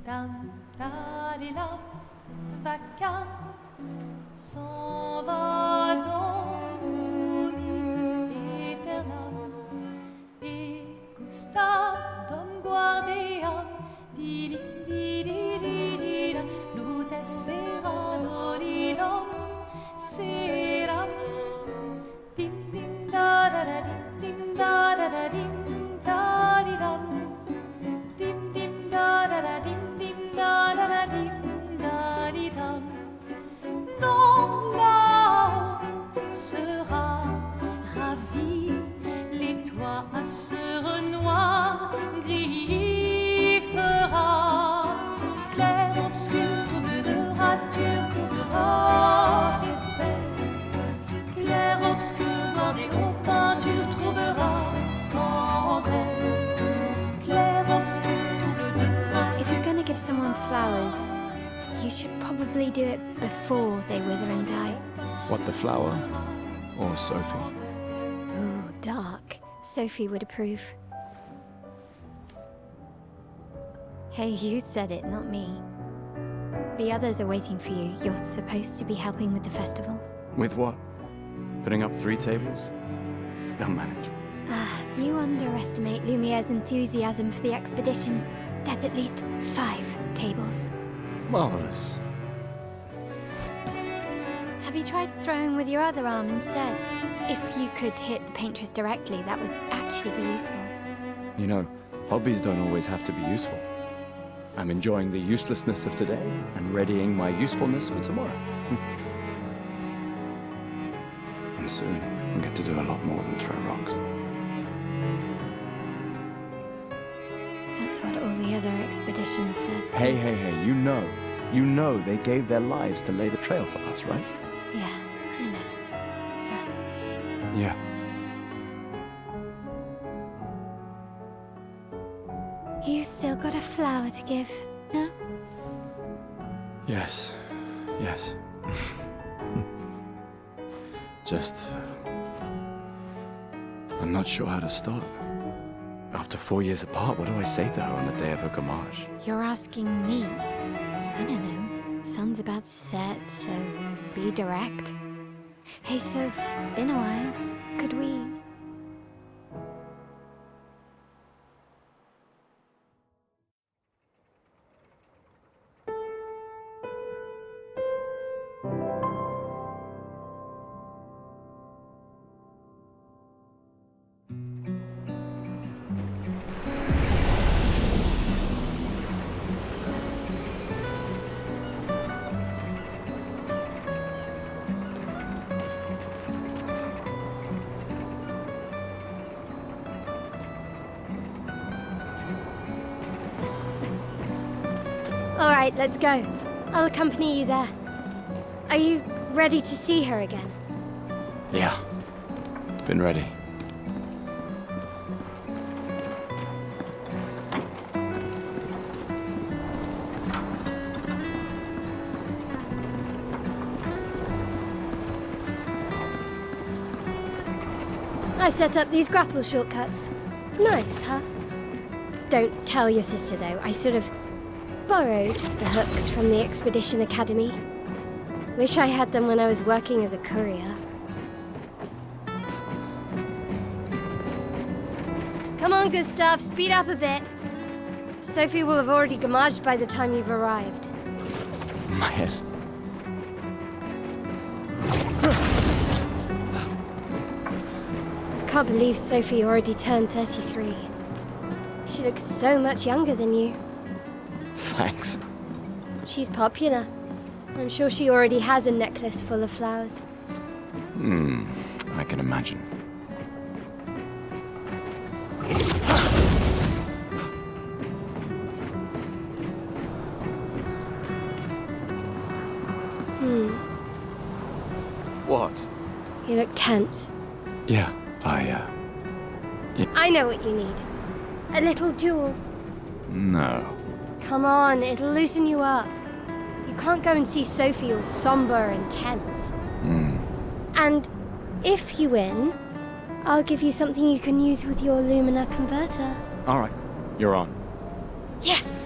dam, da-di-dam, vaca s'en va dans l'oubli éternel. Et Gustave, dom guardiam, di-di-di-di-di-di-dam, lute serado-di-dam, seram, dim-dim-da-da-da-dim, dim-da-da-da-dim, da-di-dam, dim-dim-da-da-da-dim, dim-da-da-da-dim, da-di-dam. Ton âme sera ravie, les toits à ce noir gris fera. Clair, obscur, trouble de rature, trouvera des faits. Clair, obscur, bordé aux peintures, trouvera sans elle. Clair, obscur, trouble de rature. If you're gonna give someone flowers, you should probably do it before they wither and die. What, the flower? Or Sophie? Ooh, dark. Sophie would approve. Hey, you said it, not me. The others are waiting for you. You're supposed to be helping with the festival. With what? Putting up 3 tables? They'll manage. You underestimate Lumiere's enthusiasm for the expedition. There's at least 5 tables. Marvelous. Have you tried throwing with your other arm instead? If you could hit the paintress directly, that would actually be useful. You know, hobbies don't always have to be useful. I'm enjoying the uselessness of today and readying my usefulness for tomorrow. And soon, I'll get to do a lot more than throw rocks. That's what all the other expeditions said. Hey, you know they gave their lives to lay the trail for us, right? Yeah, I know. Sorry. Yeah. You still got a flower to give, no? Yes. Just... I'm not sure how to start. After 4 years apart, what do I say to her on the day of her gamage? You're asking me. I don't know. Sun's about to set, so be direct. Hey, Soph, been a while. Could we... All right, let's go. I'll accompany you there. Are you ready to see her again? Yeah. Been ready. I set up these grapple shortcuts. Nice, huh? Don't tell your sister, though. I sort of borrowed the hooks from the Expedition Academy. Wish I had them when I was working as a courier. Come on, Gustav, speed up a bit. Sophie will have already gamaged by the time you've arrived. My head. Can't believe Sophie already turned 33. She looks so much younger than you. Thanks. She's popular. I'm sure she already has a necklace full of flowers. I can imagine. What? You look tense. Yeah, I know what you need. A little jewel. No. Come on, it'll loosen you up. You can't go and see Sophie all somber and tense. And if you win, I'll give you something you can use with your Lumina converter. All right, you're on. Yes!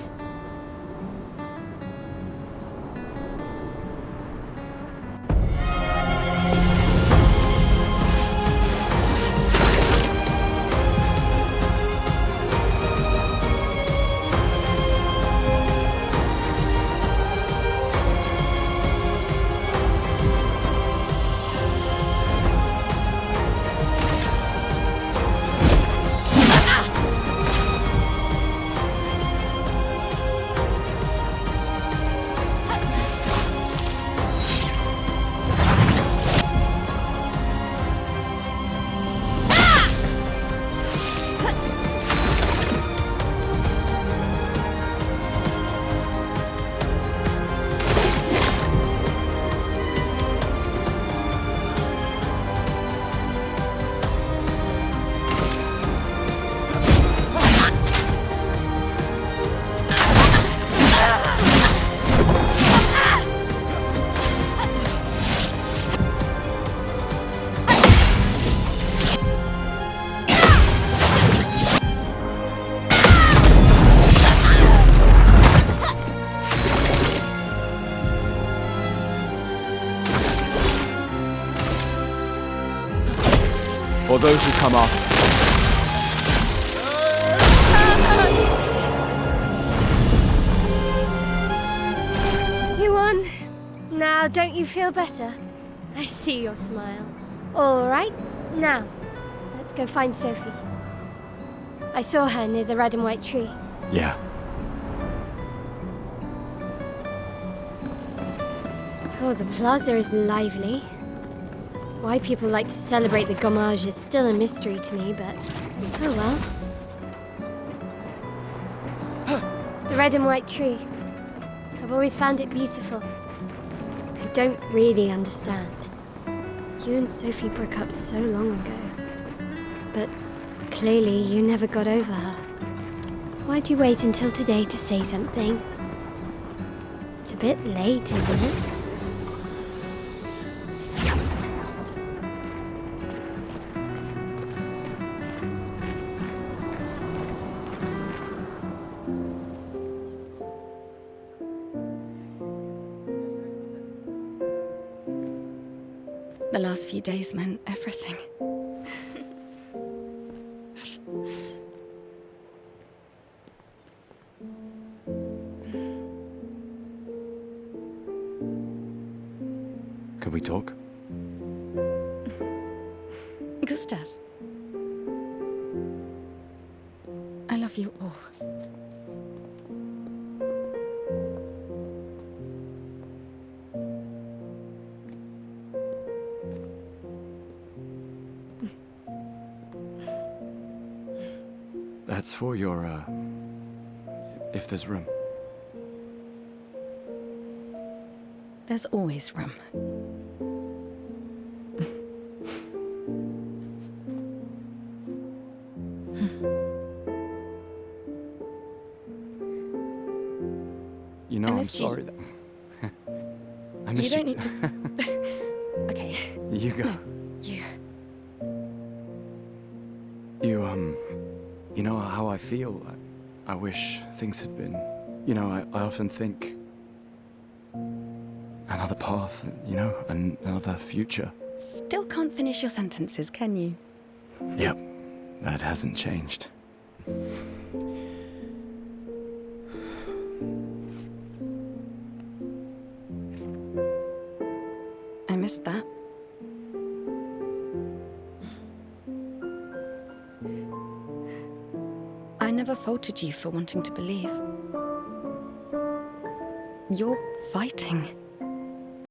For those who come after. You won. Now, don't you feel better? I see your smile. All right, now, let's go find Sophie. I saw her near the red and white tree. Yeah. Oh, the plaza is lively. Why people like to celebrate the Gommage is still a mystery to me, but oh well. The red and white tree. I've always found it beautiful. I don't really understand. You and Sophie broke up so long ago. But clearly you never got over her. Why'd you wait until today to say something? It's a bit late, isn't it? The last few days meant everything. Can we talk? Gustav. I love you all. That's for your, if there's room. There's always room. You know, I I'm missed you. sorry that... I miss You don't need to... Okay. You go. No, you. You know how I feel? I wish things had been... You know, I often think... Another path, you know, another future. Still can't finish your sentences, can you? Yep, that hasn't changed. I missed that. I never faulted you for wanting to believe. You're fighting.